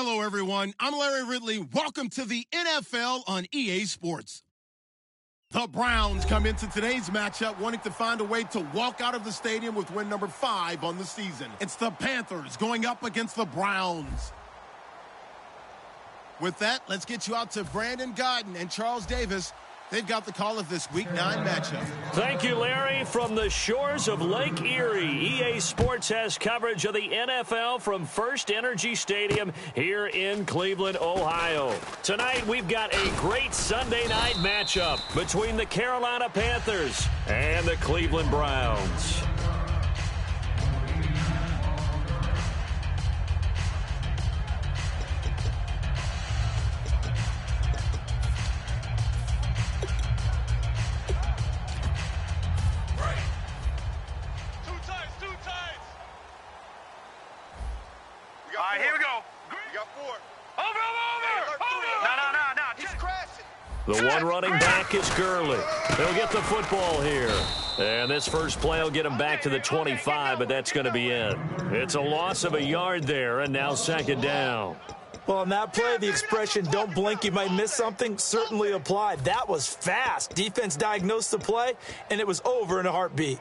Hello, everyone. I'm Larry Ridley. Welcome to the NFL on EA Sports. The Browns come into today's matchup wanting to find a way to walk out of the stadium with win number 5 on the season. It's the Panthers going up against the Browns. With that, let's get you out to Brandon Godden and Charles Davis. They've got the call of this Week 9 matchup. Thank you, Larry. From the shores of Lake Erie, EA Sports has coverage of the NFL from First Energy Stadium here in Cleveland, Ohio. Tonight, we've got a great Sunday night matchup between the Carolina Panthers and the Cleveland Browns. The one running back is Gurley. They'll get the football here. And this first play will get him back to the 25, but that's going to be it. It's a loss of a yard there, and now second down. Well, on that play, the expression, don't blink, you might miss something, certainly applied. That was fast. Defense diagnosed the play, and it was over in a heartbeat.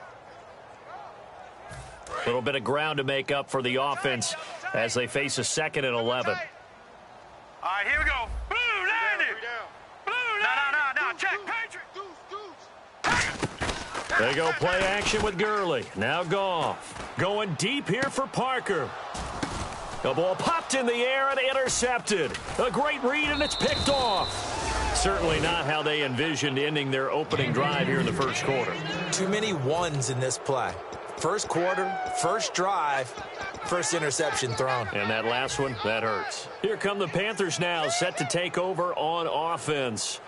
A little bit of ground to make up for the offense as they face a 2nd and 11. All right, here we go. They go play action with Gurley. Now Goff. Going deep here for Parker. The ball popped in the air and intercepted. A great read, and it's picked off. Certainly not how they envisioned ending their opening drive here in the first quarter. Too many ones in this play. First quarter, first drive, first interception thrown. And that last one, that hurts. Here come the Panthers now, set to take over on offense.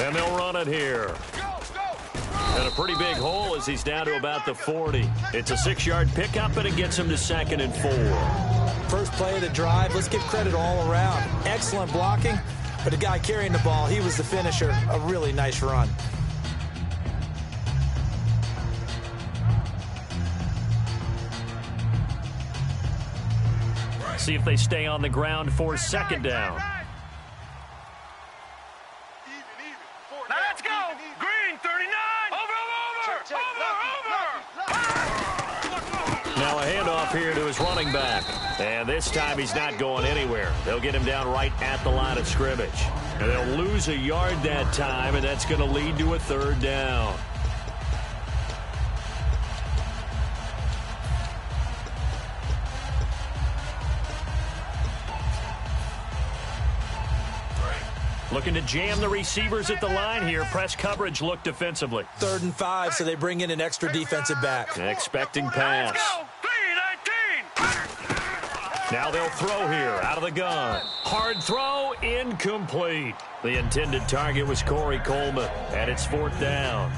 And they'll run it here. And a pretty big hole as he's down to about the 40. It's a 6-yard pickup, and it gets him to 2nd and 4. First play of the drive, let's give credit all around. Excellent blocking, but the guy carrying the ball, he was the finisher. A really nice run. See if they stay on the ground for 2nd down. Now let's go. Green, 39. Over. Now a handoff here to his running back. And this time he's not going anywhere. They'll get him down right at the line of scrimmage. And they'll lose a yard that time, and that's going to lead to a 3rd down. Looking to jam the receivers at the line here. Press coverage look defensively. 3rd and 5, so they bring in an extra defensive back. Expecting pass. Now they'll throw here out of the gun. Hard throw, incomplete. The intended target was Corey Coleman, and it's 4th down.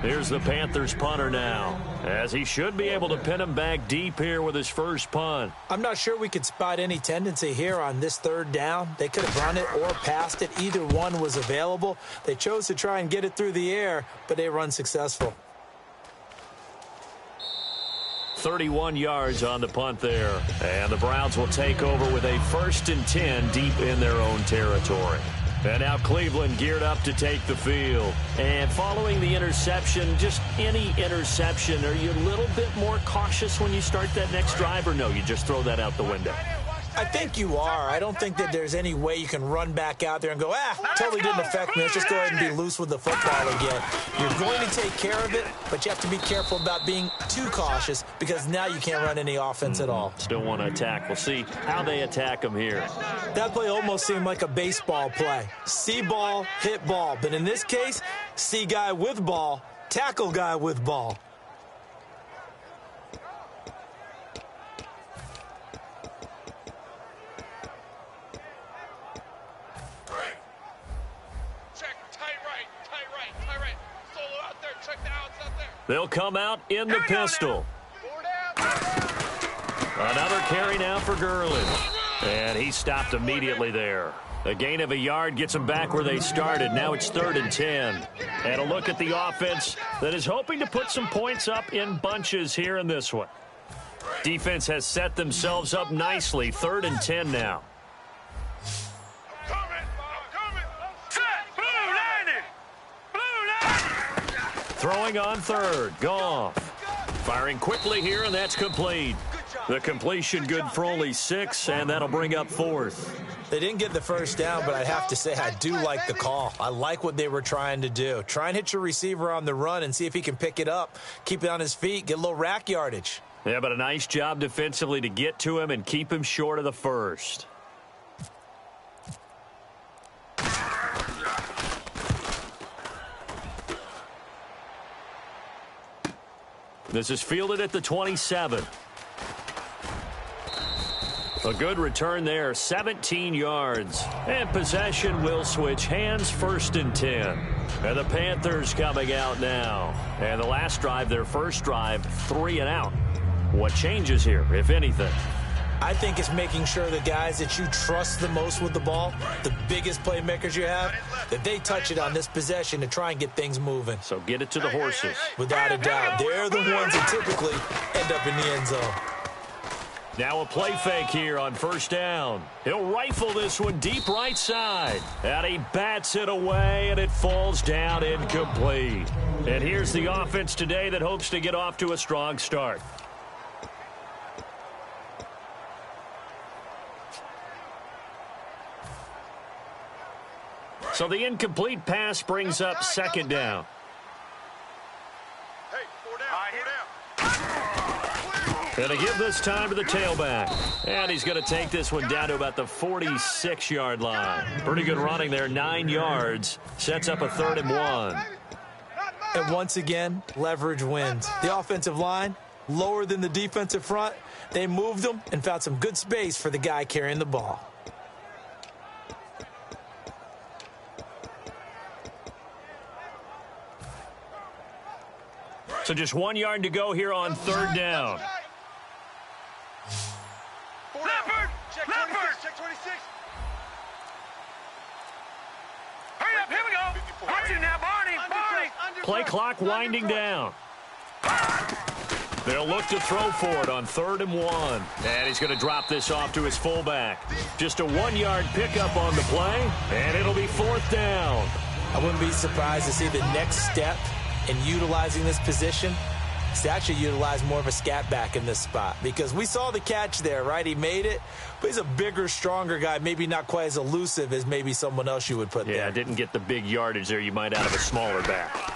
Here's the Panthers punter now, as he should be able to pin him back deep here with his first punt. I'm not sure we could spot any tendency here on this 3rd down. They could have run it or passed it. Either one was available. They chose to try and get it through the air, but they were unsuccessful. 31 yards on the punt there. And the Browns will take over with a 1st and 10 deep in their own territory. And now Cleveland geared up to take the field. And following the interception, just any interception, are you a little bit more cautious when you start that next drive, or no, you just throw that out the window? I think you are. I don't think that there's any way you can run back out there and go, totally didn't affect me. Let's just go ahead and be loose with the football again. You're going to take care of it, but you have to be careful about being too cautious because now you can't run any offense at all. Still want to attack. We'll see how they attack them here. That play almost seemed like a baseball play. See ball, hit ball. But in this case, see guy with ball, tackle guy with ball. They'll come out in the pistol. Another carry now for Gurley. And he stopped immediately there. A gain of a yard gets them back where they started. Now it's 3rd and 10. And a look at the offense that is hoping to put some points up in bunches here in this one. Defense has set themselves up nicely. 3rd and 10 now. Throwing on 3rd. Goff. Firing quickly here, and that's complete. The completion good for only 6, and that'll bring up 4th. They didn't get the first down, but I have to say I do like the call. I like what they were trying to do. Try and hit your receiver on the run and see if he can pick it up, keep it on his feet, get a little rack yardage. Yeah, but a nice job defensively to get to him and keep him short of the first. This is fielded at the 27. A good return there, 17 yards. And possession will switch hands, 1st and 10. And the Panthers coming out now. And the last drive, their first drive, 3 and out. What changes here, if anything? I think it's making sure the guys that you trust the most with the ball, the biggest playmakers you have, that they touch it on this possession to try and get things moving. So get it to the horses. Without a doubt. They're the ones that typically end up in the end zone. Now a play fake here on 1st down. He'll rifle this one deep right side. And he bats it away, and it falls down incomplete. And here's the offense today that hopes to get off to a strong start. So the incomplete pass brings up 2nd down. Hey, 4 down. Going to give this time to the tailback. And he's going to take this one down to about the 46-yard line. Pretty good running there, 9 yards. Sets up a 3rd and 1. And once again, leverage wins. The offensive line, lower than the defensive front. They moved them and found some good space for the guy carrying the ball. So just 1 yard to go here on 3rd down. Leopard! Leopard! Check 26. Hurry up, here we go. Watch it now, Barney. Barney. Play clock winding down. They'll look to throw for it on 3rd and 1. And he's going to drop this off to his fullback. Just a 1-yard pickup on the play, and it'll be 4th down. I wouldn't be surprised to see the next step in utilizing this position is to actually utilize more of a scat back in this spot, because we saw the catch there, right? He made it, but he's a bigger, stronger guy, maybe not quite as elusive as maybe someone else you would put there. Yeah, didn't get the big yardage there you might out of a smaller back.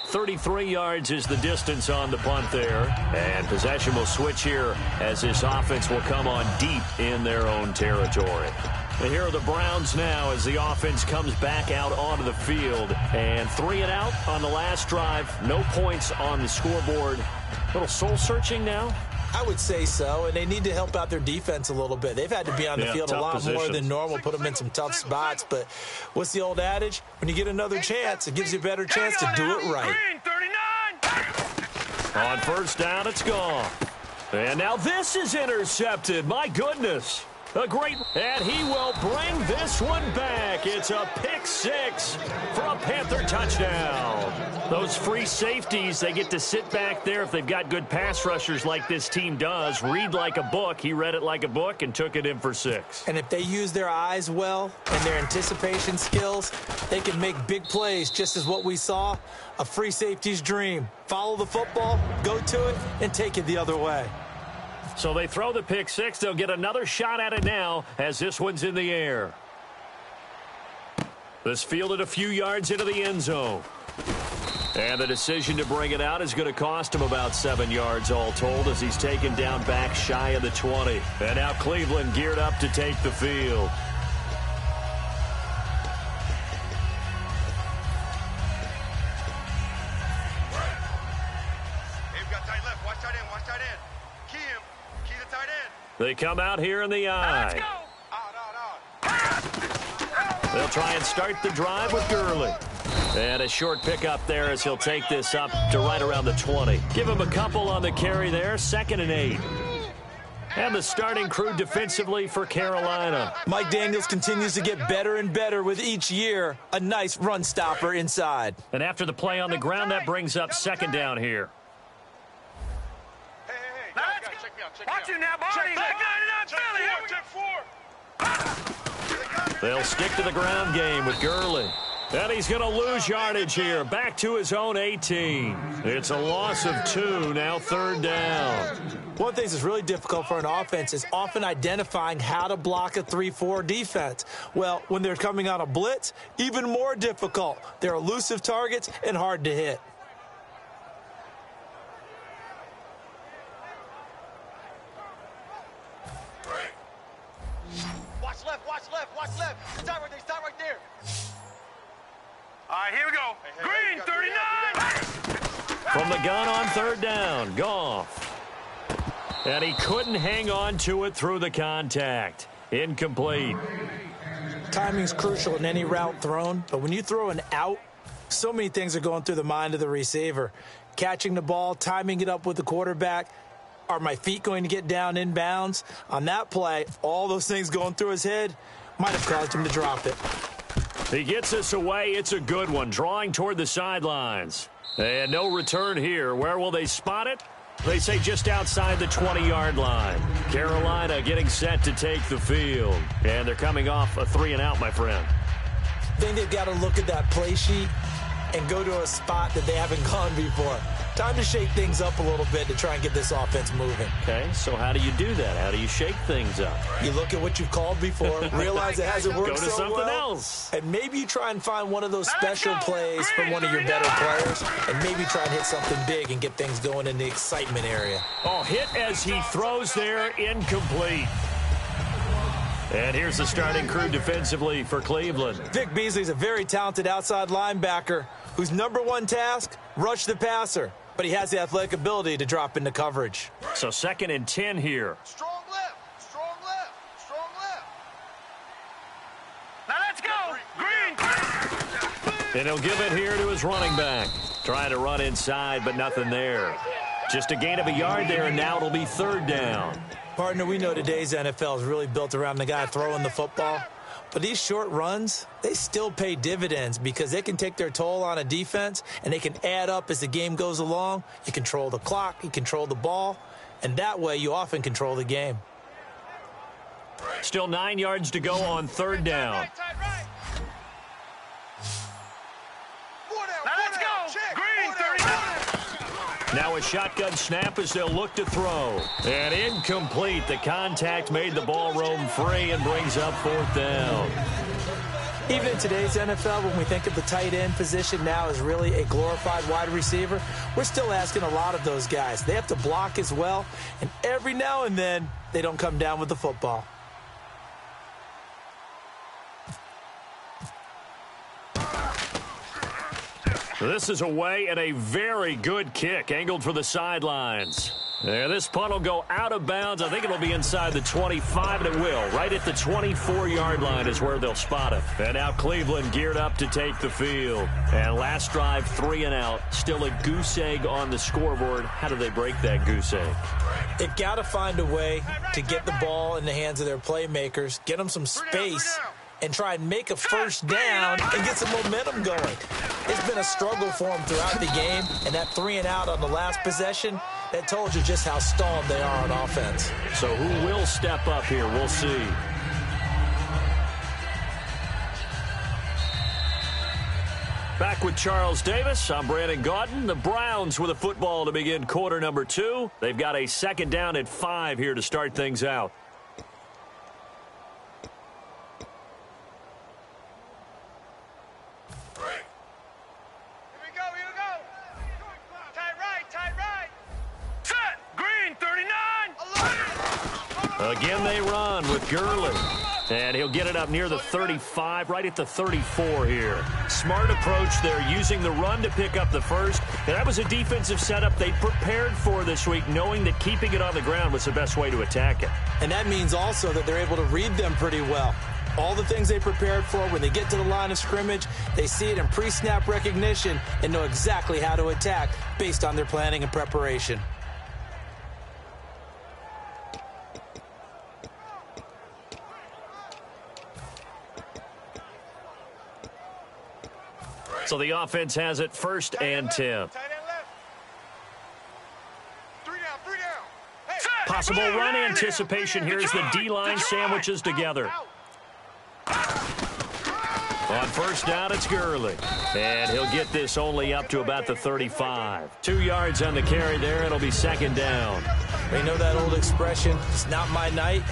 .33 yards is the distance on the punt there. And possession will switch here as this offense will come on deep in their own territory. And here are the Browns now as the offense comes back out onto the field. And 3 and out on the last drive. No points on the scoreboard. A little soul-searching now. I would say so, and they need to help out their defense a little bit. They've had to be on the field a lot more than normal, put them in some tough spots. But what's the old adage? When you get another chance, it gives you a better chance to do it right. On 1st down, it's gone. And now this is intercepted. My goodness. A great, and he will bring this one back. It's a pick 6 for a Panther touchdown. Those free safeties, they get to sit back there if they've got good pass rushers like this team does. Read like a book. He read it like a book and took it in for 6. And if they use their eyes well and their anticipation skills, they can make big plays, just as what we saw. A free safety's dream. Follow the football, go to it, and take it the other way. So they throw the pick 6. They'll get another shot at it now as this one's in the air. This fielded a few yards into the end zone. And the decision to bring it out is going to cost him about 7 yards all told as he's taken down back shy of the 20. And now Cleveland geared up to take the field. They come out here in the eye. They'll try and start the drive with Gurley. And a short pickup there as he'll take this up to right around the 20. Give him a couple on the carry there, 2nd and 8. And the starting crew defensively for Carolina. Mike Daniels continues to get better and better with each year. A nice run stopper inside. And after the play on the ground, that brings up 2nd down here. Watch you now, Barney. They'll stick to the ground game with Gurley. And he's going to lose yardage here. Back to his own 18. It's a loss of 2, now 3rd down. One thing that's really difficult for an offense is often identifying how to block a 3-4 defense. Well, when they're coming on a blitz, even more difficult. They're elusive targets and hard to hit. Watch left. Stop right there. All right, here we go. Green, 39. From the gun on 3rd down, Goff. And he couldn't hang on to it through the contact. Incomplete. Timing's crucial in any route thrown, but when you throw an out, so many things are going through the mind of the receiver. Catching the ball, timing it up with the quarterback. Are my feet going to get down in bounds? On that play, all those things going through his head might have caused him to drop it. He gets us away. It's a good one, drawing toward the sidelines. And no return here. Where will they spot it? They say just outside the 20-yard line. Carolina getting set to take the field. And they're coming off a 3-and-out, my friend. I think they've got to look at that play sheet and go to a spot that they haven't gone before. Time to shake things up a little bit to try and get this offense moving. Okay, so how do you do that? How do you shake things up? You look at what you've called before, realize it hasn't worked Go to so something well, else. and maybe you try and find one of those special plays from one of your better players, and maybe try and hit something big and get things going in the excitement area. Oh, hit as he throws there, incomplete. And here's the starting crew defensively for Cleveland. Vic Beasley's a very talented outside linebacker whose #1 task, rush the passer. But he has the athletic ability to drop into coverage. So 2nd and 10 here. Strong left. Now let's go. Green. And he'll give it here to his running back. Trying to run inside, but nothing there. Just a gain of a yard there, and now it'll be 3rd down. Partner, we know today's NFL is really built around the guy throwing the football. But these short runs, they still pay dividends because they can take their toll on a defense, and they can add up as the game goes along. You control the clock, you control the ball, and that way you often control the game. Still 9 yards to go on 3rd down. Now let's go. Green, 39. Now a shotgun snap as they'll look to throw. And incomplete. The contact made the ball roam free and brings up 4th down. Even in today's NFL, when we think of the tight end position now as really a glorified wide receiver, we're still asking a lot of those guys. They have to block as well, and every now and then, they don't come down with the football. This is away and a very good kick angled for the sidelines. And this punt will go out of bounds. I think it'll be inside the 25, and it will. Right at the 24-yard line is where they'll spot it. And now Cleveland geared up to take the field. And last drive, 3-and-out. Still a goose egg on the scoreboard. How do they break that goose egg? They've got to find a way to get the ball in the hands of their playmakers, get them some space, and try and make a 1st down and get some momentum going. It's been a struggle for them throughout the game, and that 3-and-out on the last possession, that told you just how stalled they are on offense. So who will step up here? We'll see. Back with Charles Davis. I'm Brandon Gaudin. The Browns with a football to begin quarter number 2. They've got a 2nd down at 5 here to start things out. Again, they run with Gurley. And he'll get it up near the 35, right at the 34 here. Smart approach there, using the run to pick up the first. And that was a defensive setup they prepared for this week, knowing that keeping it on the ground was the best way to attack it. And that means also that they're able to read them pretty well. all the things they prepared for. When they get to the line of scrimmage, they see it in pre-snap recognition and know exactly how to attack based on their planning and preparation. So the offense has it 1st and 10. Possible run anticipation here as the D-line sandwiches together. On 1st down, it's Gurley. And he'll get this only up to about the 35. 2 yards on the carry there. It'll be 2nd down. You know that old expression, it's not my night?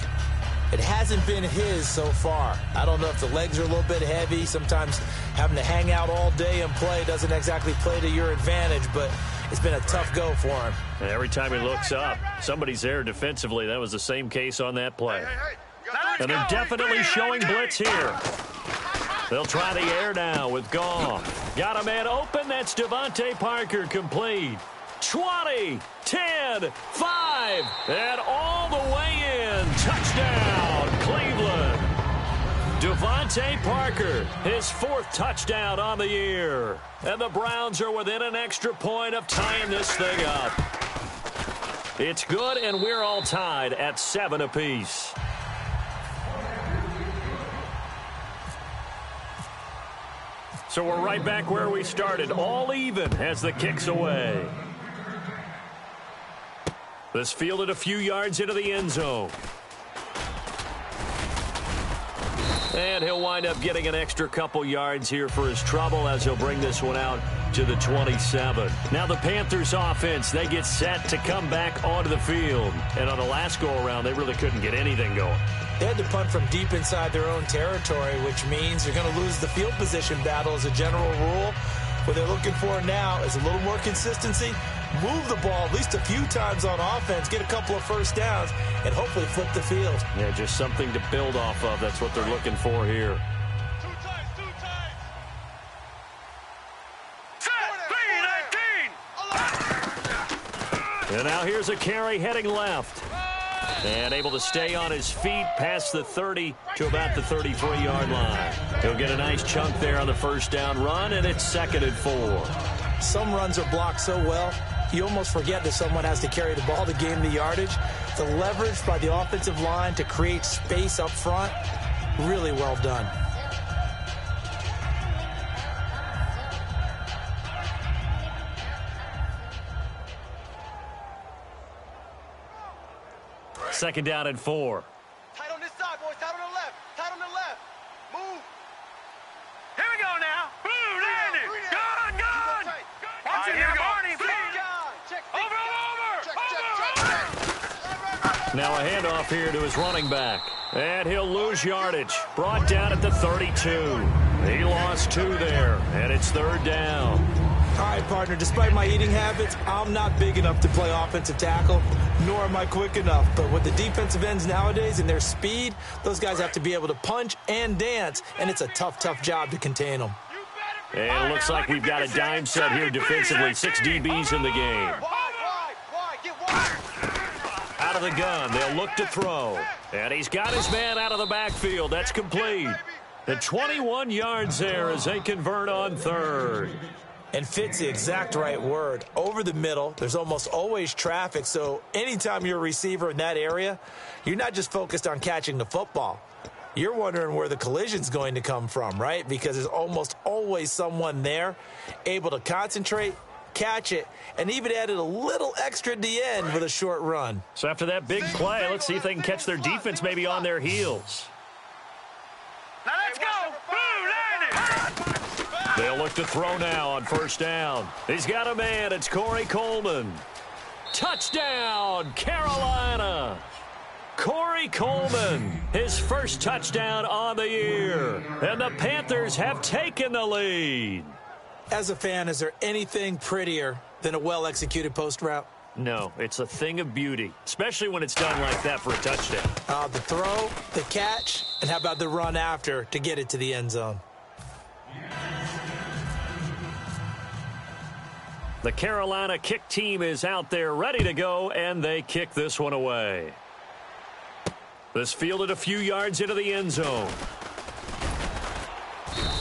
It hasn't been his so far. I don't know if the legs are a little bit heavy. Sometimes having to hang out all day and play doesn't exactly play to your advantage, but it's been a tough go for him. And every time he looks up, somebody's there defensively. That was the same case on that play. And they're definitely showing blitz here. They'll try the air now with Goff. Got a man open. That's Devontae Parker complete. 20, 10, 5, and all the way in. Touchdown, Cleveland. Devontae Parker, his 4th touchdown on the year. And the Browns are within an extra point of tying this thing up. It's good, and we're all tied at 7 apiece. So we're right back where we started, all even as the kick's away. This fielded a few yards into the end zone. And he'll wind up getting an extra couple yards here for his trouble as he'll bring this one out to the 27. Now the Panthers offense, they get set to come back onto the field. And on the last go-around, they really couldn't get anything going. They had to punt from deep inside their own territory, which means you're going to lose the field position battle as a general rule. What they're looking for now is a little more consistency, move the ball at least a few times on offense, get a couple of 1st downs, and hopefully flip the field. Yeah, just something to build off of. That's what they're looking for here. 2 times. Set, 3, 19. And now here's a carry heading left. And able to stay on his feet past the 30 to about the 33-yard line. He'll get a nice chunk there on the 1st down run, and it's 2nd and 4. Some runs are blocked so well, you almost forget that someone has to carry the ball to gain the yardage. The leverage by the offensive line to create space up front, really well done. Second down and 4. Tight on this side, boys. Tight on the left. Tight on the left. Move. Here we go now. Boom, landed. Gone. Watch it now, Barney. Check. Over. Now a handoff here to his running back. And he'll lose yardage. Brought down at the 32. He lost 2 there, and it's 3rd down. All right, partner, despite my eating habits, I'm not big enough to play offensive tackle, nor am I quick enough. But with the defensive ends nowadays and their speed, those guys have to be able to punch and dance, and it's a tough, tough job to contain them. And it looks like we've got a dime set here defensively. 6 DBs in the game. Out of the gun, they'll look to throw. And he's got his man out of the backfield. That's complete. The 21 yards there as they convert on 3rd. And fits the exact right word. Over the middle, there's almost always traffic, so anytime you're a receiver in that area, you're not just focused on catching the football. You're wondering where the collision's going to come from, right? Because there's almost always someone there able to concentrate, catch it, and even added a little extra at the end with a short run. So after that big play, let's see if they can catch their defense maybe on their heels. Now let's go. Boom, landed. They'll look to throw now on 1st down. He's got a man. It's Corey Coleman. Touchdown, Carolina. Corey Coleman, his 1st touchdown on the year. And the Panthers have taken the lead. As a fan, is there anything prettier than a well-executed post route? No, it's a thing of beauty, especially when it's done like that for a touchdown. The throw, the catch, and how about the run after to get it to the end zone? The Carolina kick team is out there ready to go, and they kick this one away. This fielded a few yards into the end zone.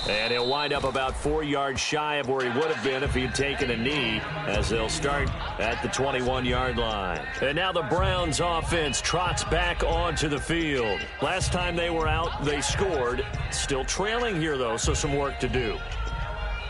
And he'll wind up about 4 yards shy of where he would have been if he had taken a knee, as they'll start at the 21-yard line. And now the Browns offense trots back onto the field. Last time they were out, they scored. Still trailing here, though, so some work to do.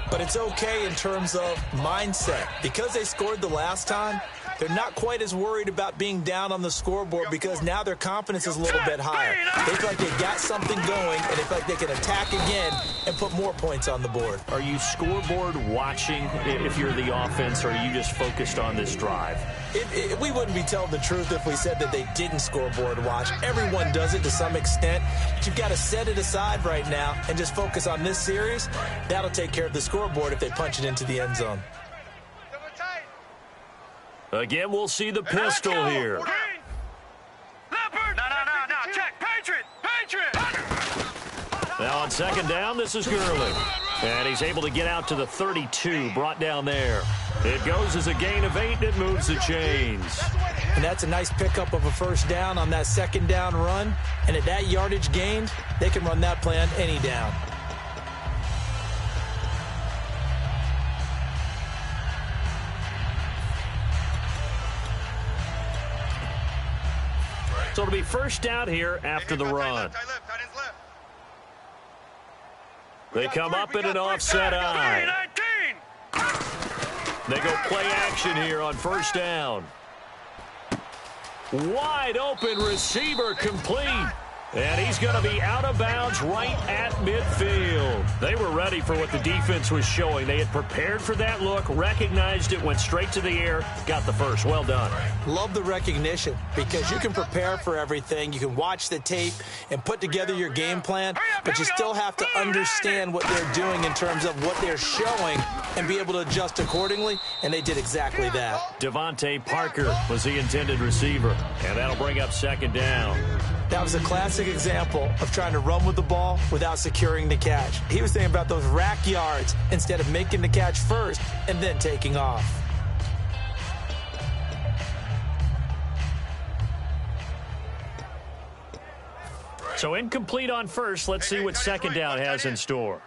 But it's okay in terms of mindset. Because they scored the last time, they're not quite as worried about being down on the scoreboard because now their confidence is a little bit higher. They feel like they got something going, and they feel like they can attack again and put more points on the board. Are you scoreboard watching if you're the offense, or are you just focused on this drive? We wouldn't be telling the truth if we said that they didn't scoreboard watch. Everyone does it to some extent. But you've got to set it aside right now and just focus on this series. That'll take care of the scoreboard if they punch it into the end zone. Again, we'll see the pistol here. No. Check. Patriot. Now on second down, this is Gurley. And he's able to get out to the 32, brought down there. It goes as a gain of 8, and it moves the chains. And that's a nice pickup of a first down on that second down run. And at that yardage gained, they can run that play on any down. So it'll be first down here after the run. They come up in an offset eye. They go play action here on first down. Wide open receiver complete. And he's going to be out of bounds right at midfield. They were ready for what the defense was showing. They had prepared for that look, recognized it, went straight to the air, got the first. Well done. Love the recognition because you can prepare for everything. You can watch the tape and put together your game plan, but you still have to understand what they're doing in terms of what they're showing and be able to adjust accordingly, and they did exactly that. Devontae Parker was the intended receiver, and that'll bring up second down. That was a classic example of trying to run with the ball without securing the catch. He was thinking about those rack yards instead of making the catch first and then taking off. So incomplete on first. Let's see what second down has in store.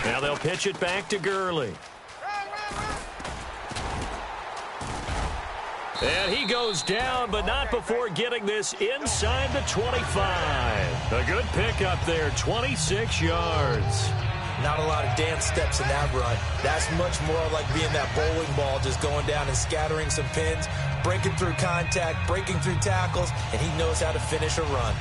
Now they'll pitch it back to Gurley. And he goes down, but not before getting this inside the 25. A good pickup there, 26 yards. Not a lot of dance steps in that run. That's much more like being that bowling ball, just going down and scattering some pins, breaking through contact, breaking through tackles, and he knows how to finish a run.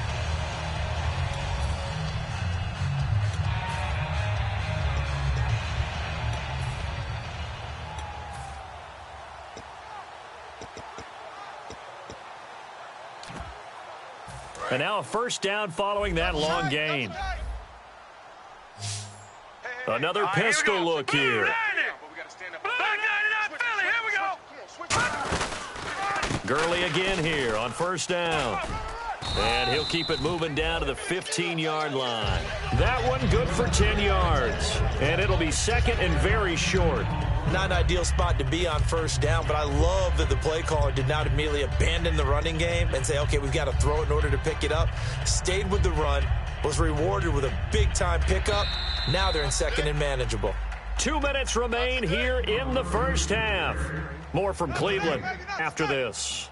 And now a first down following that long gain. Another pistol look here. Gurley again here on first down. And he'll keep it moving down to the 15-yard line. That one good for 10 yards. And it'll be second and very short. Not an ideal spot to be on first down, but I love that the play caller did not immediately abandon the running game and say, okay, we've got to throw it in order to pick it up. Stayed with the run, was rewarded with a big-time pickup. Now they're in second and manageable. 2 minutes remain here in the first half. More from Cleveland after this.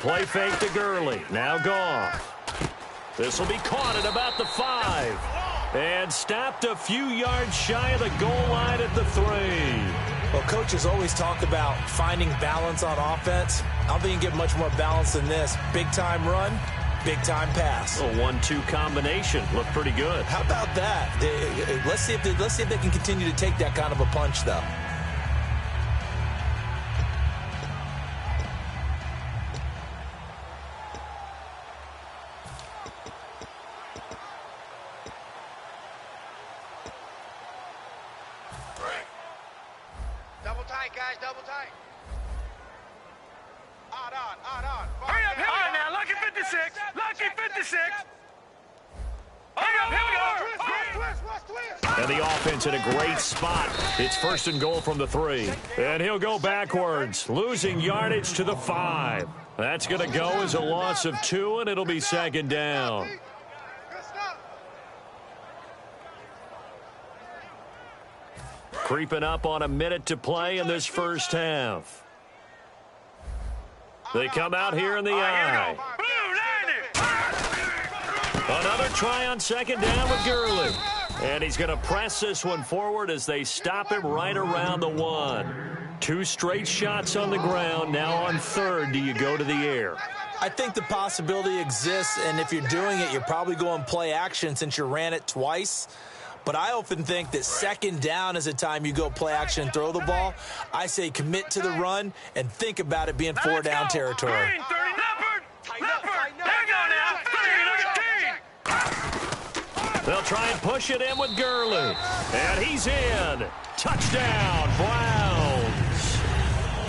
Play fake to Gurley. Now Goff. This will be caught at about the 5. And stopped a few yards shy of the goal line at the 3. Well, coaches always talk about finding balance on offense. I don't think you get much more balance than this. Big-time run, big-time pass. A 1-2 combination. Looked pretty good. How about that? Let's see if they can continue to take that kind of a punch, though. Hurry up, now. Lucky 56. Lucky 56. Here we go. And the offense in a great spot. It's 1st and goal from the 3. And he'll go backwards, losing yardage to the 5. That's going to go as a loss of 2, and it'll be 2nd down. Creeping up on a minute to play in this first half. They come out here in the I. Another try on 2nd down with Gurley. And he's going to press this one forward as they stop him right around the 1. 2 straight shots on the ground. Now on 3rd, do you go to the air? I think the possibility exists, and if you're doing it, you're probably going play action since you ran it twice. But I often think that 2nd down is the time you go play action and throw the ball. I say commit to the run and think about it being 4-down territory. They'll try and push it in with Gurley. And he's in. Touchdown, Browns.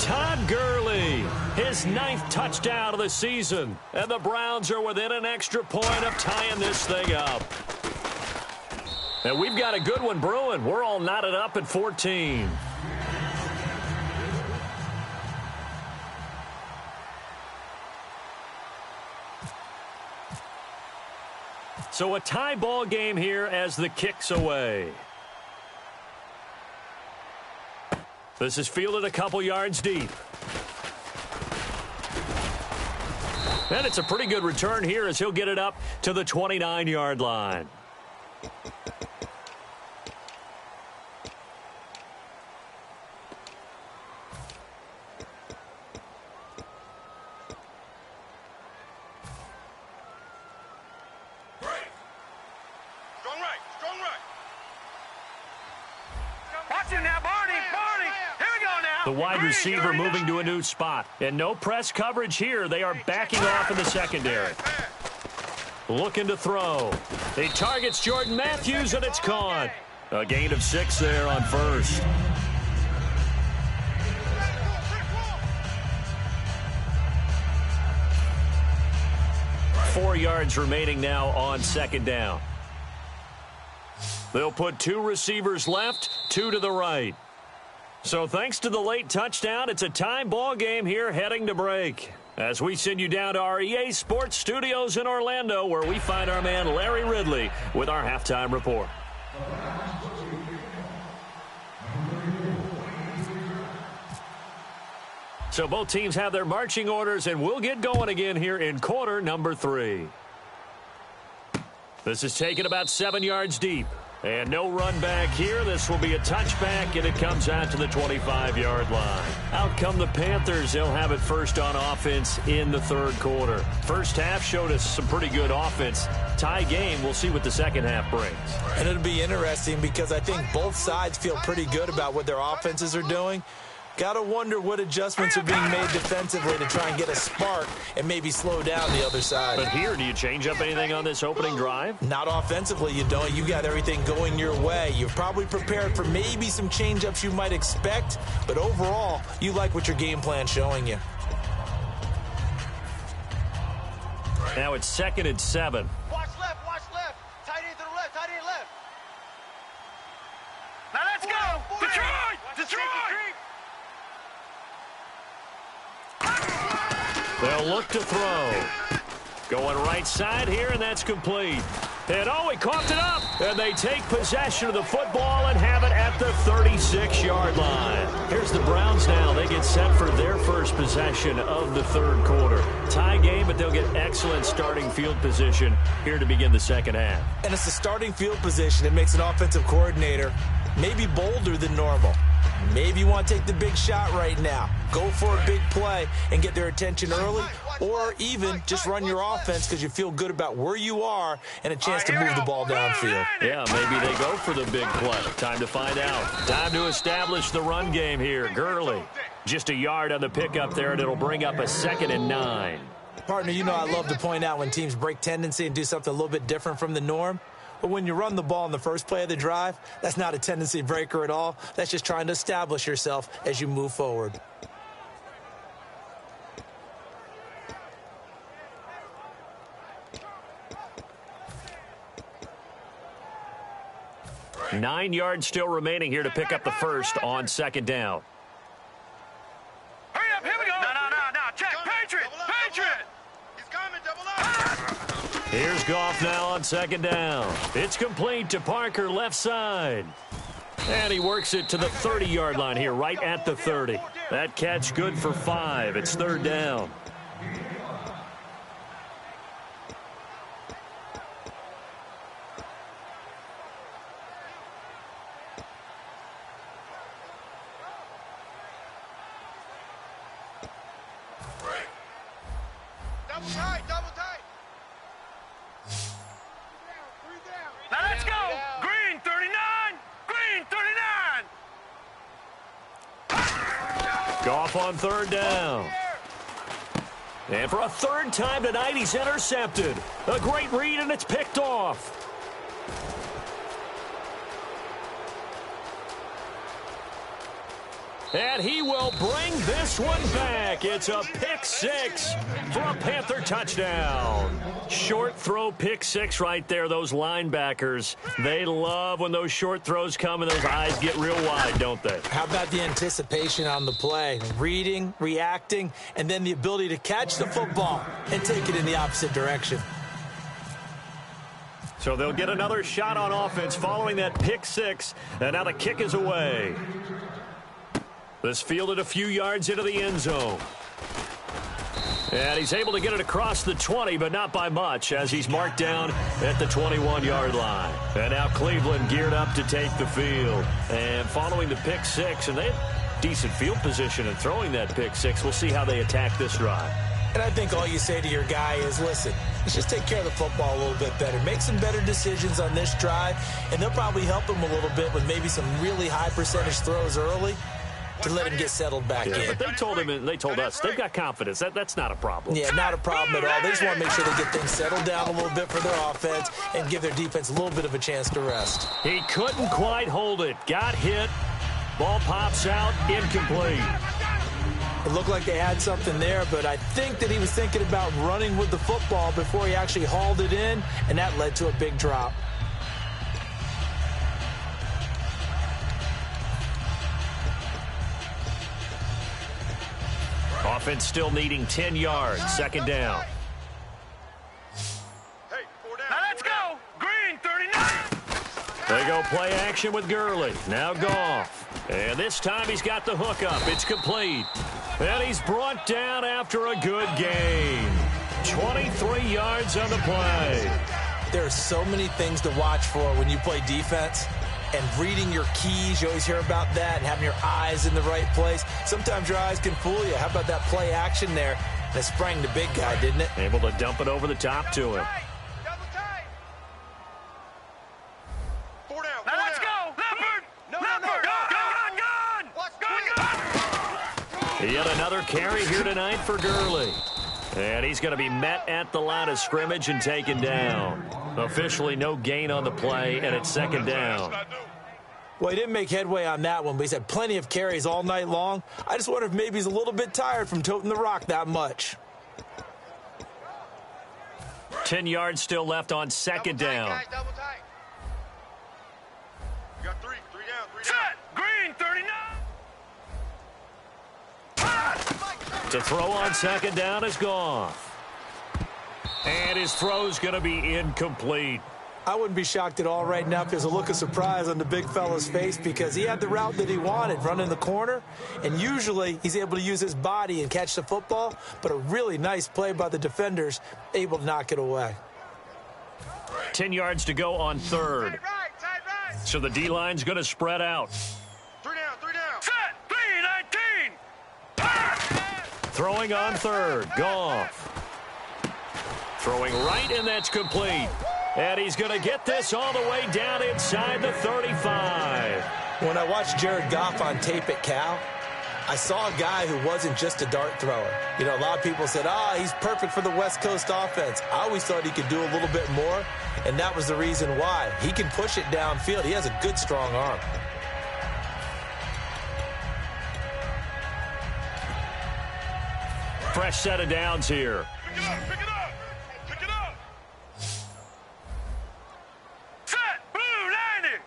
Todd Gurley, his 9th touchdown of the season. And the Browns are within an extra point of tying this thing up. And we've got a good one brewing. We're all knotted up at 14. So a tie ball game here as the kick's away. This is fielded a couple yards deep. And it's a pretty good return here as he'll get it up to the 29-yard line. The wide receiver moving to a new spot. And no press coverage here. They are backing off in the secondary. Looking to throw. He targets Jordan Matthews, and it's caught. A gain of 6 there on 1st. Four yards remaining now on 2nd down. They'll put 2 receivers left, 2 to the right. So thanks to the late touchdown, it's a time ball game here heading to break. As we send you down to our EA Sports Studios in Orlando, where we find our man Larry Ridley with our halftime report. So both teams have their marching orders, and we'll get going again here in quarter number 3. This is taken about 7 yards deep. And no run back here. This will be a touchback, and it comes out to the 25-yard line. Out come the Panthers. They'll have it first on offense in the 3rd quarter. First half showed us some pretty good offense. Tie game. We'll see what the second half brings. And it'll be interesting because I think both sides feel pretty good about what their offenses are doing. Got to wonder what adjustments are being made defensively to try and get a spark and maybe slow down the other side. But here, do you change up anything on this opening drive? Not offensively, you don't. You got everything going your way. You're probably prepared for maybe some change-ups you might expect, but overall, you like what your game plan's showing you. Now it's 2nd and 7. Watch left, watch left. Tight end to the left, tight end left. Now let's go. Detroit! Detroit! They'll look to throw. Going right side here, and that's complete. And oh, he coughed it up. And they take possession of the football and have it at the 36-yard line. Here's the Browns now. They get set for their first possession of the 3rd quarter. Tie game, but they'll get excellent starting field position here to begin the second half. And it's the starting field position that makes an offensive coordinator maybe bolder than normal. Maybe you want to take the big shot right now. Go for a big play and get their attention early, or even just run your offense because you feel good about where you are and a chance to move the ball downfield. Yeah, maybe they go for the big play. Time to find out. Time to establish the run game here. Gurley, just a yard on the pickup there, and it'll bring up a 2nd and 9. Partner, you know I love to point out when teams break tendency and do something a little bit different from the norm. But when you run the ball in the first play of the drive, that's not a tendency breaker at all. That's just trying to establish yourself as you move forward. 9 yards still remaining here to pick up the first on second down. Hurry up, here we go. No. Check. Patriot. He's coming, double up. Here's Goff now on second down. It's complete to Parker, left side. And he works it to the 30-yard line here, right at the 30. That catch good for 5. It's third down. Double tight. Now let's go. Green 39. Green 39. Goff on third down. And for a third time tonight, he's intercepted. A great read, and it's picked off. And he will bring this one back. It's a pick six for a Panther touchdown. Short throw pick six right there. Those linebackers, they love when those short throws come and those eyes get real wide, don't they? How about the anticipation on the play? Reading, reacting, and then the ability to catch the football and take it in the opposite direction. So they'll get another shot on offense following that pick six. And now the kick is away. This fielded a few yards into the end zone. And he's able to get it across the 20, but not by much, as he's marked down at the 21-yard line. And now Cleveland geared up to take the field. And following the pick six, and they have decent field position in throwing that pick six. We'll see how they attack this drive. And I think all you say to your guy is, listen, let's just take care of the football a little bit better. Make some better decisions on this drive, and they'll probably help him a little bit with maybe some really high percentage throws early to let him get settled back in. But they told him, and they told us, they've got confidence. That's not a problem. Yeah, not a problem at all. They just want to make sure they get things settled down a little bit for their offense and give their defense a little bit of a chance to rest. He couldn't quite hold it. Got hit. Ball pops out. Incomplete. It looked like they had something there, but I think that he was thinking about running with the football before he actually hauled it in, and that led to a big drop. Offense still needing 10 yards. Second down. Hey, 4 down. Now let's go. Green 39. They go play action with Gurley. Now Goff. And this time he's got the hook up. It's complete. And he's brought down after a good gain. 23 yards on the play. There are so many things to watch for when you play defense. And reading your keys, you always hear about that, and having your eyes in the right place. Sometimes your eyes can fool you. How about that play action there? And it sprang the big guy, didn't it? Able to dump it over the top to him. Double tight. 4 down. Now let's go. Leopard. Leopard. Gun. Yet another carry here tonight for Gurley. And he's going to be met at the line of scrimmage and taken down. Officially no gain on the play, and it's second down. Well, he didn't make headway on that one, but he's had plenty of carries all night long. I just wonder if maybe he's a little bit tired from toting the rock that much. 10 yards still left on second down. Guys, double tight. You got 3 down. Set. Green 39. To throw on second down is Goff. And his throw's going to be incomplete. I wouldn't be shocked at all right now if there's a look of surprise on the big fella's face, because he had the route that he wanted, running the corner, and usually he's able to use his body and catch the football, but a really nice play by the defenders, able to knock it away. 10 yards to go on third. Tight right. So the D-line's going to spread out. 3 down. Set. 3-19. Throwing on third, Goff. Throwing right, and that's complete. And he's going to get this all the way down inside the 35. When I watched Jared Goff on tape at Cal, I saw a guy who wasn't just a dart thrower. You know, a lot of people said, he's perfect for the West Coast offense. I always thought he could do a little bit more, and that was the reason why. He can push it downfield. He has a good, strong arm. Fresh set of downs here. Pick it up. Set. Blue 90.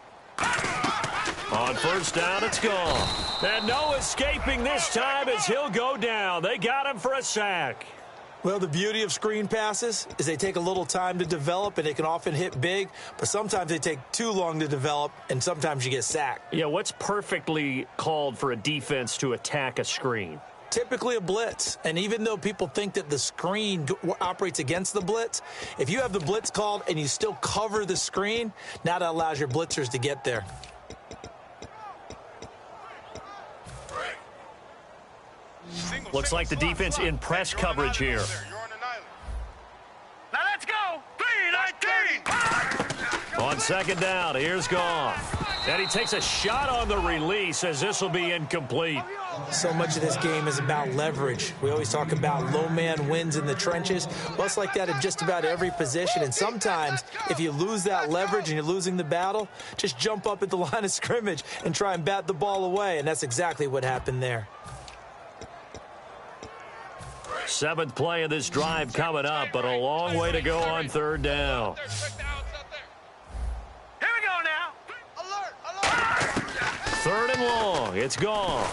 down, it's gone. And no escaping this time as he'll go down. They got him for a sack. Well, the beauty of screen passes is they take a little time to develop, and they can often hit big, but sometimes they take too long to develop, and sometimes you get sacked. Yeah, what's perfectly called for a defense to attack a screen? Typically a blitz, and even though people think that the screen operates against the blitz, if you have the blitz called and you still cover the screen, now that allows your blitzers to get there. Looks like the defense in press coverage here. Now let's go. 3-19. On second down, here's Goff. And he takes a shot on the release as this will be incomplete. So much of this game is about leverage. We always talk about low man wins in the trenches. Well, it's like that in just about every position. And sometimes if you lose that leverage and you're losing the battle, just jump up at the line of scrimmage and try and bat the ball away. And that's exactly what happened there. Seventh play of this drive coming up, but a long way to go on third down. Here we go now. Alert, alert. Third and long, it's gone.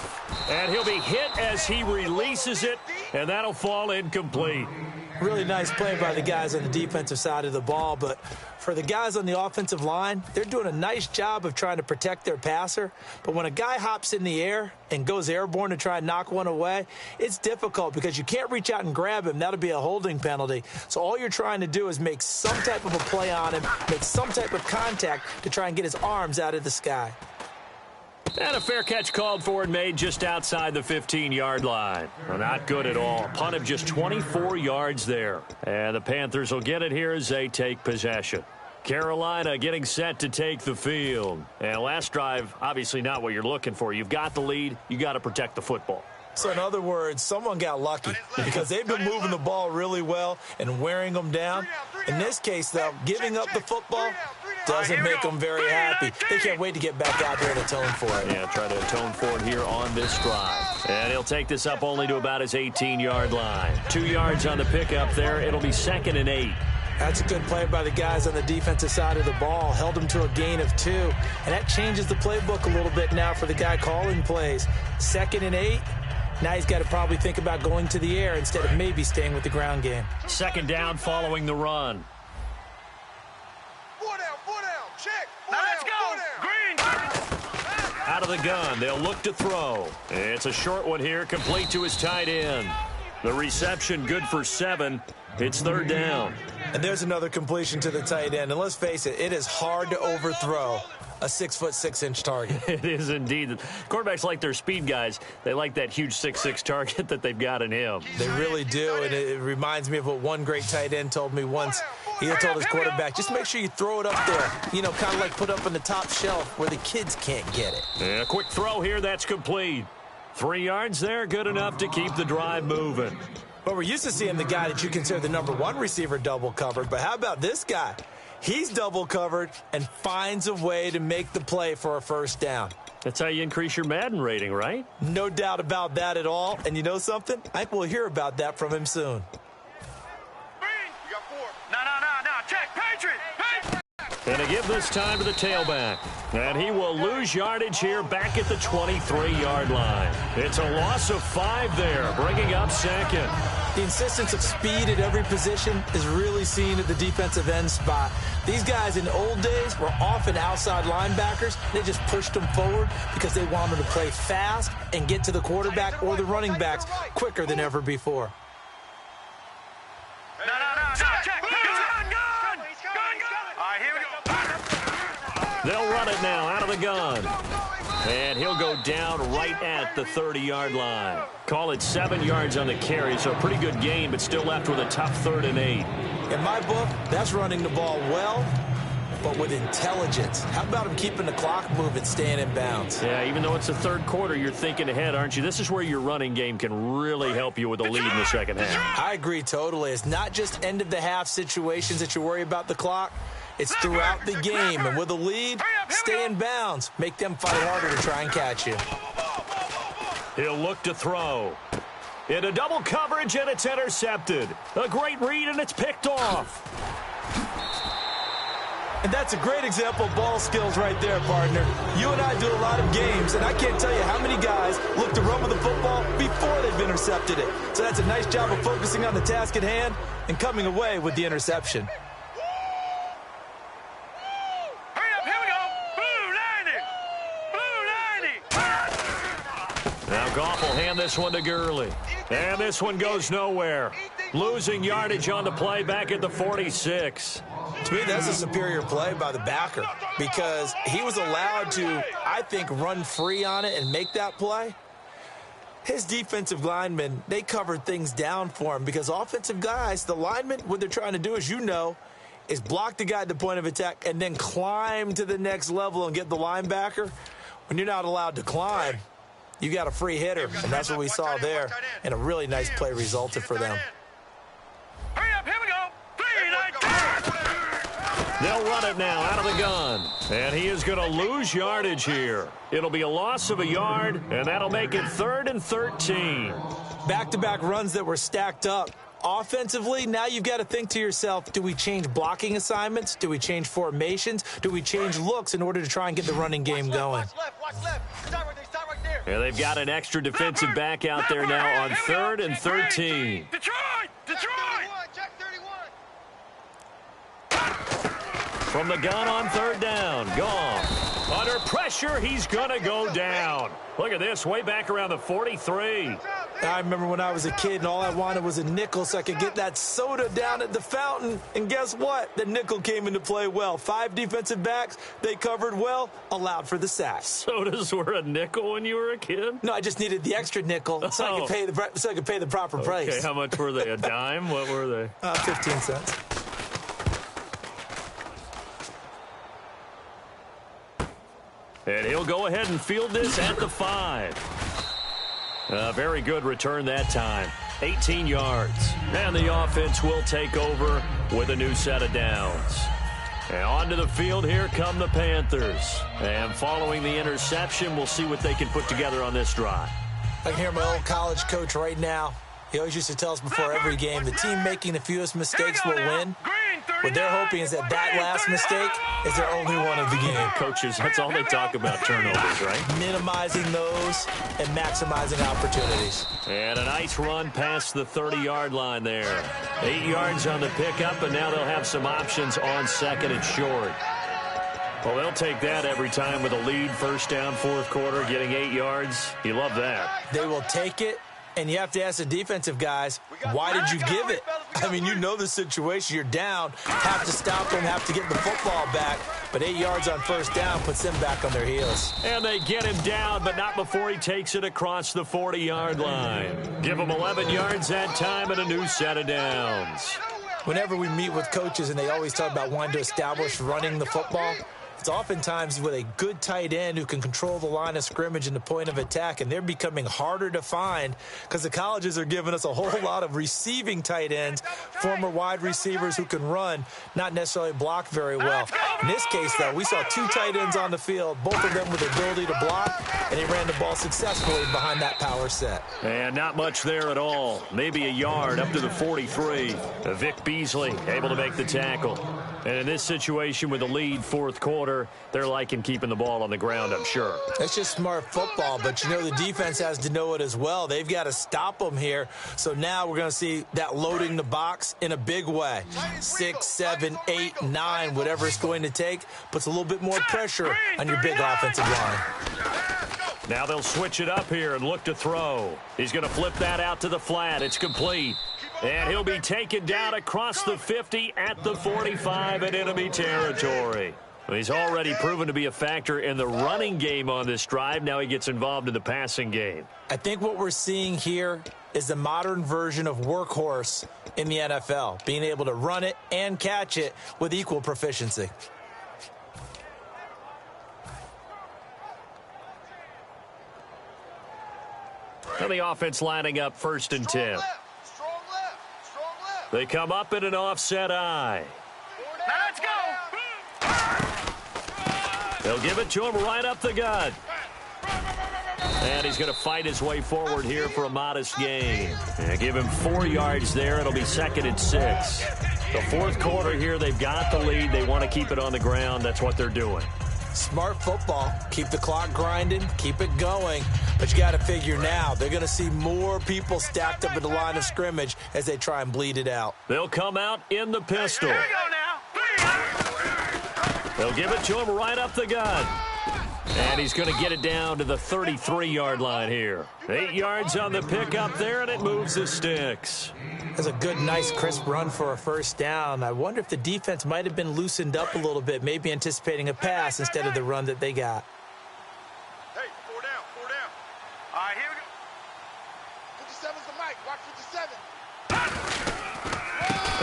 And he'll be hit as he releases it, and that'll fall incomplete. Really nice play by the guys on the defensive side of the ball, but for the guys on the offensive line, they're doing a nice job of trying to protect their passer. But when a guy hops in the air and goes airborne to try and knock one away, it's difficult because you can't reach out and grab him. That'll be a holding penalty. So all you're trying to do is make some type of a play on him, make some type of contact to try and get his arms out of the sky. And a fair catch called for and made just outside the 15-yard line. Well, not good at all. Punt of just 24 yards there. And the Panthers will get it here as they take possession. Carolina getting set to take the field. And last drive, obviously not what you're looking for. You've got the lead. You got to protect the football. So in other words, someone got lucky because they've been moving the ball really well and wearing them down. In this case, though, giving up the football doesn't make them very happy. They can't wait to get back out there and atone for it. Yeah, try to atone for it here on this drive. And he'll take this up only to about his 18-yard line. 2 yards on the pickup there. It'll be 2nd and 8. That's a good play by the guys on the defensive side of the ball. Held them to a gain of 2. And that changes the playbook a little bit now for the guy calling plays. 2nd and 8. Now he's got to probably think about going to the air instead of maybe staying with the ground game. Second down following the run. 4 down, check. Now let's go. Green. Out of the gun, they'll look to throw. It's a short one here, complete to his tight end. The reception good for 7. It's third down. And there's another completion to the tight end. And let's face it, it is hard to overthrow a 6'6" target. It is indeed. Quarterbacks like their speed guys. They like that huge 6'6" target that they've got in him. They really do, and it reminds me of what one great tight end told me once. He had told his quarterback, just make sure you throw it up there, you know, kind of like put up on the top shelf where the kids can't get it. And a quick throw here, that's complete. 3 yards there, good enough to keep the drive moving. But we're used to seeing the guy that you consider the number 1 receiver double covered, but how about this guy? He's double covered and finds a way to make the play for a first down. That's how you increase your Madden rating, right? No doubt about that at all. And you know something? I think we'll hear about that from him soon. You got 4. No. Check. Patriot. And to give this time to the tailback. And he will lose yardage here back at the 23-yard line. It's a loss of 5 there, bringing up 2nd. The insistence of speed at every position is really seen at the defensive end spot. These guys in the old days were often outside linebackers. They just pushed them forward because they wanted to play fast and get to the quarterback or the running backs quicker than ever before. No. Check. Gun. All right, here we go. They'll run it now out of the gun. And he'll go down right at the 30-yard line. Call it 7 yards on the carry, so a pretty good gain, but still left with a tough 3rd and 8. In my book, that's running the ball well, but with intelligence. How about him keeping the clock moving, staying in bounds? Yeah, even though it's the third quarter, you're thinking ahead, aren't you? This is where your running game can really help you with a lead in the second half. I agree totally. It's not just end-of-the-half situations that you worry about the clock. It's throughout the game. And with a lead, stay in bounds. Make them fight harder to try and catch you. He'll look to throw. Into double coverage, and it's intercepted. A great read, and it's picked off. And that's a great example of ball skills right there, partner. You and I do a lot of games, and I can't tell you how many guys look to run with the football before they've intercepted it. So that's a nice job of focusing on the task at hand and coming away with the interception. Hurry up, here we go. Blue 90. Now Goff will hand this one to Gurley. And this one goes nowhere. Losing yardage on the play back at the 46. To me, that's a superior play by the backer because he was allowed to, I think, run free on it and make that play. His defensive linemen, they covered things down for him because offensive guys, the linemen, what they're trying to do, as you know, is block the guy at the point of attack and then climb to the next level and get the linebacker. When you're not allowed to climb, you got a free hitter, and that's what we saw there, and a really nice play resulted for them. Hurry up, here we go. 3-19. They'll run it now out of the gun. And he is going to lose yardage here. It'll be a loss of a yard, and that'll make it 3rd and 13. Back-to-back runs that were stacked up. Offensively, now you've got to think to yourself, do we change blocking assignments? Do we change formations? Do we change looks in order to try and get the running game going? Watch left. Stop right there. And they've got an extra defensive back out there now on 3rd and 13. Detroit. Check 31. From the gun on 3rd down. Gone. Under pressure, he's going to go down. Look at this, way back around the 43. I remember when I was a kid and all I wanted was a nickel so I could get that soda down at the fountain. And guess what? The nickel came into play well. 5 defensive backs, they covered well, allowed for the sack. Sodas were a nickel when you were a kid? No, I just needed the extra nickel so I could pay the proper price. Okay, how much were they? A dime? What were they? 15 cents. And he'll go ahead and field this at the 5. Very good return that time. 18 yards. And the offense will take over with a new set of downs. And onto the field, here come the Panthers. And following the interception, we'll see what they can put together on this drive. I can hear my old college coach right now. He always used to tell us before every game, the team making the fewest mistakes will win. What they're hoping is that last mistake is their only one of the game. Coaches, that's all they talk about, turnovers, right? Minimizing those and maximizing opportunities. And a nice run past the 30-yard line there. 8 yards on the pickup, and now they'll have some options on 2nd and short. Well, they'll take that every time with a lead, 1st down, 4th quarter, getting 8 yards. You love that. They will take it. And you have to ask the defensive guys, why did you give it? I mean, you know the situation. You're down, have to stop them, have to get the football back. But 8 yards on 1st down puts them back on their heels. And they get him down, but not before he takes it across the 40-yard line. Give him 11 yards that time and a new set of downs. Whenever we meet with coaches and they always talk about wanting to establish running the football, it's oftentimes with a good tight end who can control the line of scrimmage and the point of attack, and they're becoming harder to find because the colleges are giving us a whole lot of receiving tight ends, former wide receivers who can run, not necessarily block very well. In this case, though, we saw 2 tight ends on the field, both of them with the ability to block, and they ran the ball successfully behind that power set. And not much there at all. Maybe a yard up to the 43. Vic Beasley able to make the tackle. And in this situation with the lead 4th quarter, they're liking keeping the ball on the ground, I'm sure. It's just smart football, but you know the defense has to know it as well. They've got to stop them here. So now we're going to see that loading the box in a big way. 6, 7, 8, 9, whatever it's going to take, puts a little bit more pressure on your big offensive line. Now they'll switch it up here and look to throw. He's going to flip that out to the flat. It's complete. And he'll be taken down across the 50 at the 45 in enemy territory. He's already proven to be a factor in the running game on this drive. Now he gets involved in the passing game. I think what we're seeing here is the modern version of workhorse in the NFL, being able to run it and catch it with equal proficiency. And the offense lining up 1st and 10. Strong left. They come up in an offset eye. Now let's go. They'll give it to him right up the gut. And he's going to fight his way forward here for a modest gain. And give him 4 yards there. It'll be 2nd and 6. The fourth quarter here, they've got the lead. They want to keep it on the ground. That's what they're doing. Smart football. Keep the clock grinding. Keep it going. But you got to figure now, they're going to see more people stacked up at the line of scrimmage as they try and bleed it out. They'll come out in the pistol. Here we go now. They'll give it to him right up the gut. And he's going to get it down to the 33-yard line here. 8 yards on the pickup there, and it moves the sticks. That's a good, nice, crisp run for a first down. I wonder if the defense might have been loosened up a little bit, maybe anticipating a pass instead of the run that they got. Hey, 4 down, 4 down. All right, here we go. 57's the mic. Watch 57.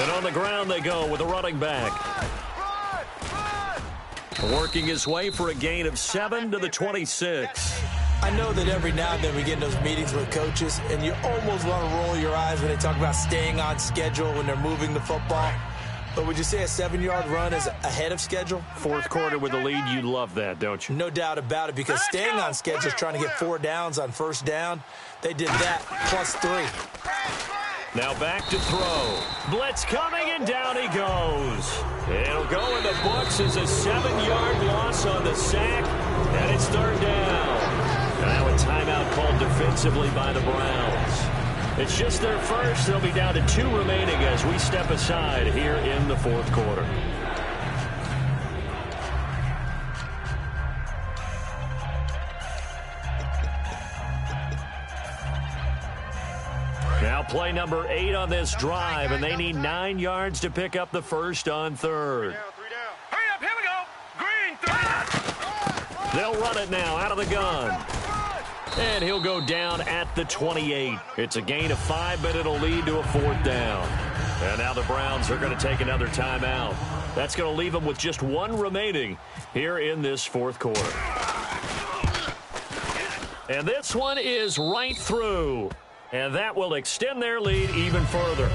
And on the ground they go with a running back. Working his way for a gain of 7 to the 26. I know that every now and then we get in those meetings with coaches, and you almost want to roll your eyes when they talk about staying on schedule when they're moving the football. But would you say a 7-yard run is ahead of schedule? Fourth quarter with the lead, you love that, don't you? No doubt about it, because staying on schedule is trying to get 4 downs on first down. They did that, plus 3. Now back to throw. Blitz coming, and down he goes. It'll go in the books as a 7-yard loss on the sack, and it's third down. Now a timeout called defensively by the Browns. It's just their first. They'll be down to 2 remaining as we step aside here in the fourth quarter. Now play number 8 on this drive, and they need 9 yards to pick up the first on third. 3 down. Hurry up, here we go. Green, 3 down. They'll run it now out of the gun. And he'll go down at the 28. It's a gain of 5, but it'll lead to a 4th down. And now the Browns are going to take another timeout. That's going to leave them with just 1 remaining here in this fourth quarter. And this one is right through. And that will extend their lead even further.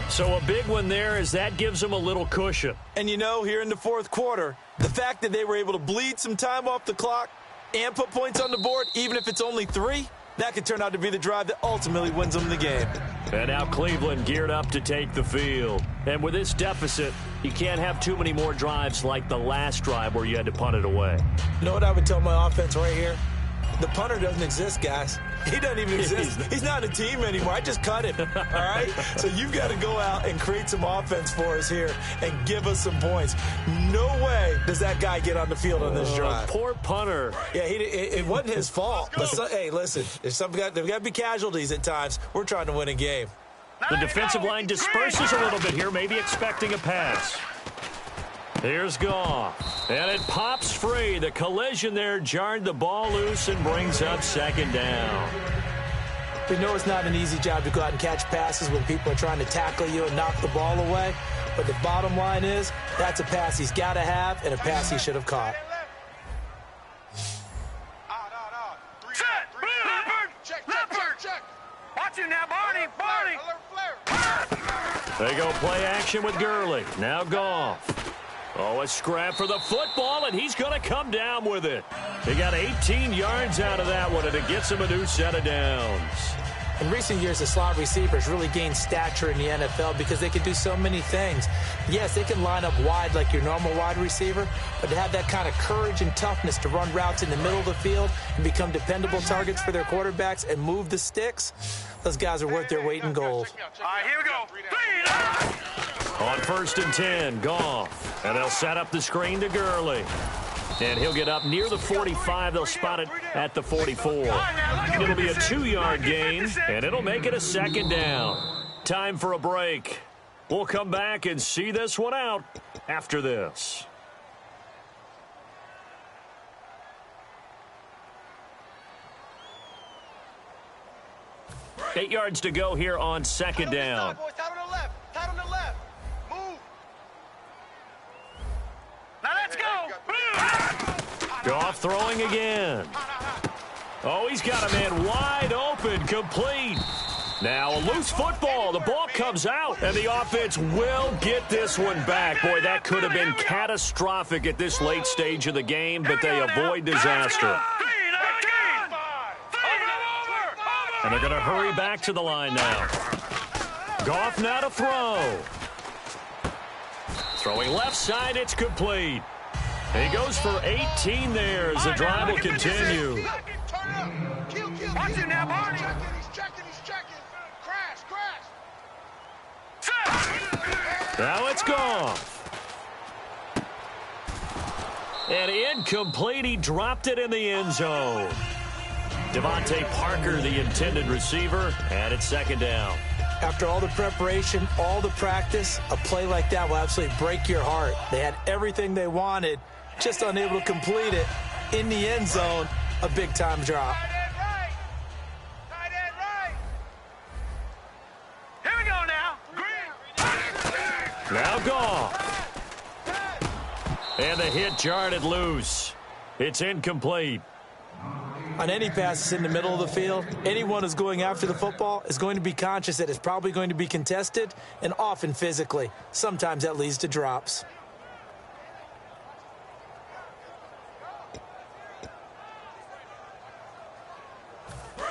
So a big one there as that gives them a little cushion. And you know, here in the fourth quarter, the fact that they were able to bleed some time off the clock and put points on the board, even if it's only 3, that could turn out to be the drive that ultimately wins them the game. And now Cleveland geared up to take the field. And with this deficit, you can't have too many more drives like the last drive where you had to punt it away. You know what I would tell my offense right here? The punter doesn't exist, guys. He doesn't even exist. He's not a team anymore. I just cut him, all right? So you've got to go out and create some offense for us here and give us some points. No way does that guy get on the field on this drive. Poor punter. Yeah, it wasn't his fault. But hey, listen, there's got to be casualties at times. We're trying to win a game. The defensive line disperses a little bit here, maybe expecting a pass. Here's Goff, and it pops free. The collision there jarred the ball loose and brings up 2nd down. We know it's not an easy job to go out and catch passes when people are trying to tackle you and knock the ball away, but the bottom line is that's a pass he's got to have and a pass he should have caught. Set. Check. Watch you now, Barney. Alert flare. They go play action with Gurley. Now Goff. Oh, a scrap for the football, and he's going to come down with it. He got 18 yards out of that one, and it gets him a new set of downs. In recent years, the slot receivers really gained stature in the NFL because they can do so many things. Yes, they can line up wide like your normal wide receiver, but to have that kind of courage and toughness to run routes in the middle of the field and become dependable targets for their quarterbacks and move the sticks, those guys are worth their weight in gold. All right, here we go. 3 down. On 1st and 10, Goff. And they'll set up the screen to Gurley. And he'll get up near the 45. They'll spot it at the 44. It'll be a 2-yard gain, and it'll make it a 2nd down. Time for a break. We'll come back and see this one out after this. Eight yards to go here on 2nd down. Tight on the left. Tight on the left. Move. Now let's go. Goff throwing again. Oh, he's got a man wide open, complete. Now a loose football. The ball comes out, and the offense will get this one back. Boy, that could have been catastrophic at this late stage of the game, but they avoid disaster. And they're going to hurry back to the line now. Goff now to throw. Throwing left side, it's complete. He goes for 18 there as the drive will continue. Turn up. Kill. Watch it now, Barney. He's checking. Crash. Now it's gone. And incomplete. He dropped it in the end zone. Devontae Parker, the intended receiver, and it's second down. After all the preparation, all the practice, a play like that will absolutely break your heart. They had everything they wanted, just unable to complete it. In the end zone, a big-time drop. Tight end right. Here we go now. Green. Now gone. And the hit jarred it loose. It's incomplete. On any passes in the middle of the field, anyone who's going after the football is going to be conscious that it's probably going to be contested and often physically. Sometimes that leads to drops.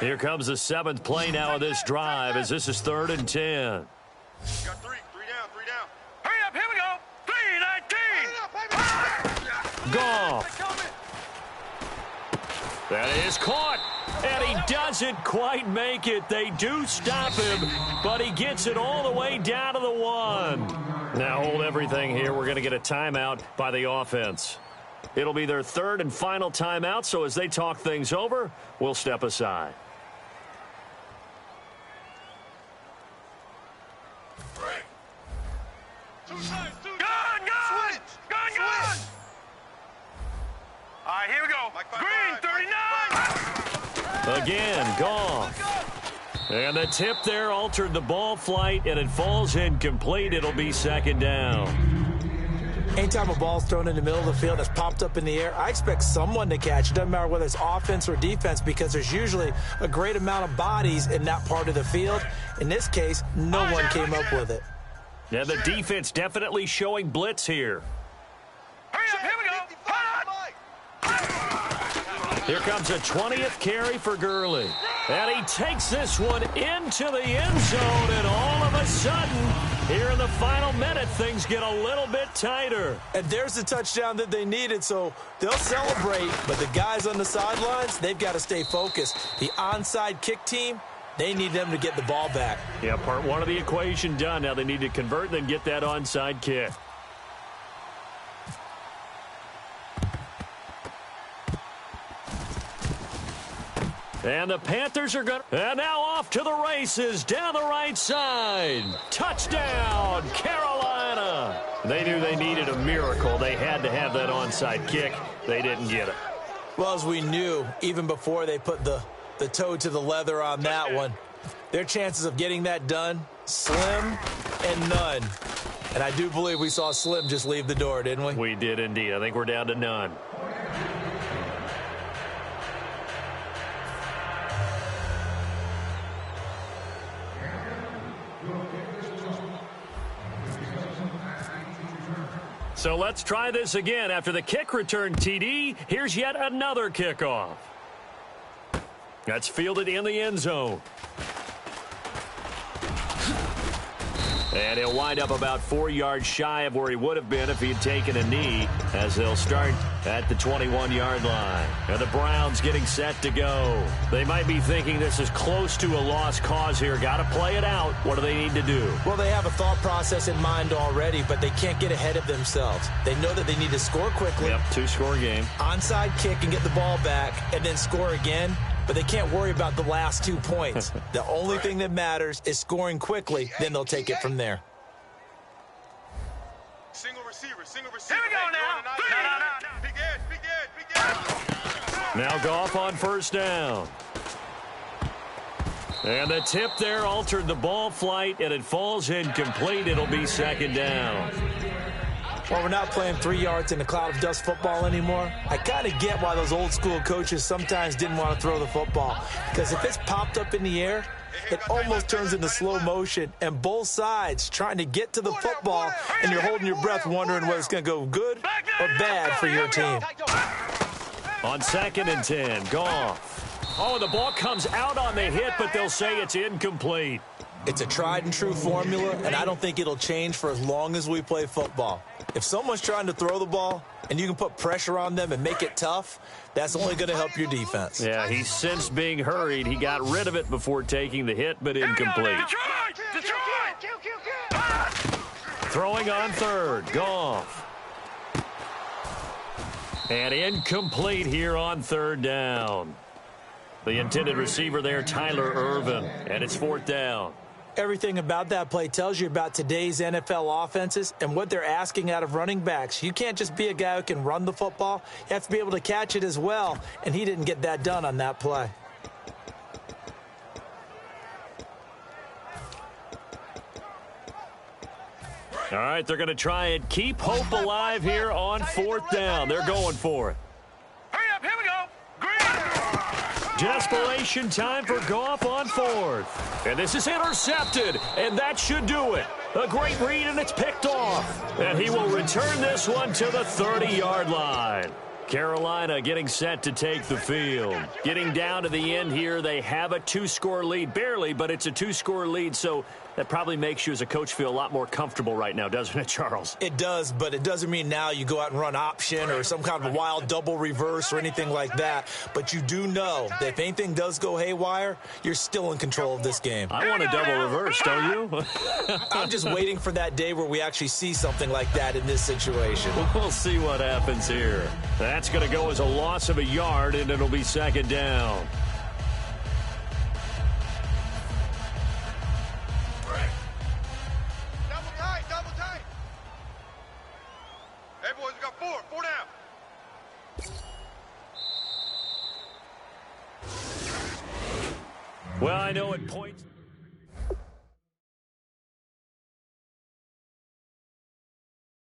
Here comes the 7th play now of this drive as this is 3rd and 10. Got three down. Hurry up, here we go. 3-19. Gone. That is caught, and he doesn't quite make it. They do stop him, but he gets it all the way down to the 1. Now hold everything here. We're going to get a timeout by the offense. It'll be their 3rd and final timeout, so as they talk things over, we'll step aside. Gun. All right, here we go. Green, 39. Again, gone. And the tip there altered the ball flight, and it falls incomplete. It'll be second down. Anytime a ball's thrown in the middle of the field that's popped up in the air, I expect someone to catch it. Doesn't matter whether it's offense or defense because there's usually a great amount of bodies in that part of the field. In this case, no one came up with it. Now the defense definitely showing blitz here. Hurry up, here we go. Here comes a 20th carry for Gurley. And he takes this one into the end zone, and all of a sudden, here in the final minute, things get a little bit tighter. And there's the touchdown that they needed, so they'll celebrate. But the guys on the sidelines, they've got to stay focused. The onside kick team, they need them to get the ball back. Yeah, part one of the equation done. Now they need to convert and then get that onside kick. And the Panthers are going to... And now off to the races down the right side. Touchdown, Carolina. They knew they needed a miracle. They had to have that onside kick. They didn't get it. Well, as we knew, even before they put the toe to the leather on that one, their chances of getting that done, slim and none. And I do believe we saw Slim just leave the door, didn't we? We did indeed. I think we're down to none. So let's try this again. After the kick return TD, here's yet another kickoff. That's fielded in the end zone. And he'll wind up about 4 yards shy of where he would have been if he had taken a knee, as they'll start at the 21-yard line. And the Browns getting set to go. They might be thinking this is close to a lost cause here. Got to play it out. What do they need to do? Well, they have a thought process in mind already, but they can't get ahead of themselves. They know that they need to score quickly. Yep, two-score game. Onside kick and get the ball back, and then score again. But they can't worry about the last 2 points. The only thing that matters is scoring quickly. Then they'll take it from there. Single receiver. Here we go now. No. Big edge. Now Goff on first down. And the tip there altered the ball flight, and it falls incomplete. It'll be second down. Well, we're not playing 3 yards in a cloud of dust football anymore. I kind of get why those old school coaches sometimes didn't want to throw the football. Because if it's popped up in the air, it almost turns into slow motion. And both sides trying to get to the football, and you're holding your breath wondering whether it's going to go good or bad for your team. On 2nd and 10, Goff. Oh, the ball comes out on the hit, but they'll say it's incomplete. It's a tried and true formula, and I don't think it'll change for as long as we play football. If someone's trying to throw the ball and you can put pressure on them and make it tough, that's only going to help your defense. Yeah, he sensed being hurried. He got rid of it before taking the hit, but incomplete. Throwing on third, Goff. And incomplete here on third down. The intended receiver there, Tyler Ervin, and it's fourth down. Everything about that play tells you about today's NFL offenses and what they're asking out of running backs. You can't just be a guy who can run the football. You have to be able to catch it as well, and he didn't get that done on that play. All right, they're going to try and keep hope alive here on fourth down. They're going for it. Hurry up, here we go. Green. Desperation time for Goff on fourth. And this is intercepted, and that should do it. A great read, and it's picked off. And he will return this one to the 30-yard line. Carolina getting set to take the field. Getting down to the end here, they have a two-score lead. Barely, but it's a two-score lead, so that probably makes you as a coach feel a lot more comfortable right now, doesn't it, Charles? It does, but it doesn't mean now you go out and run option or some kind of wild double reverse or anything like that. But you do know that if anything does go haywire, you're still in control of this game. I want a double reverse, don't you? I'm just waiting for that day where we actually see something like that in this situation. We'll see what happens here. That's going to go as a loss of a yard, and it'll be second down. Double tight. Hey, boys, we got four down. Well, I know at points...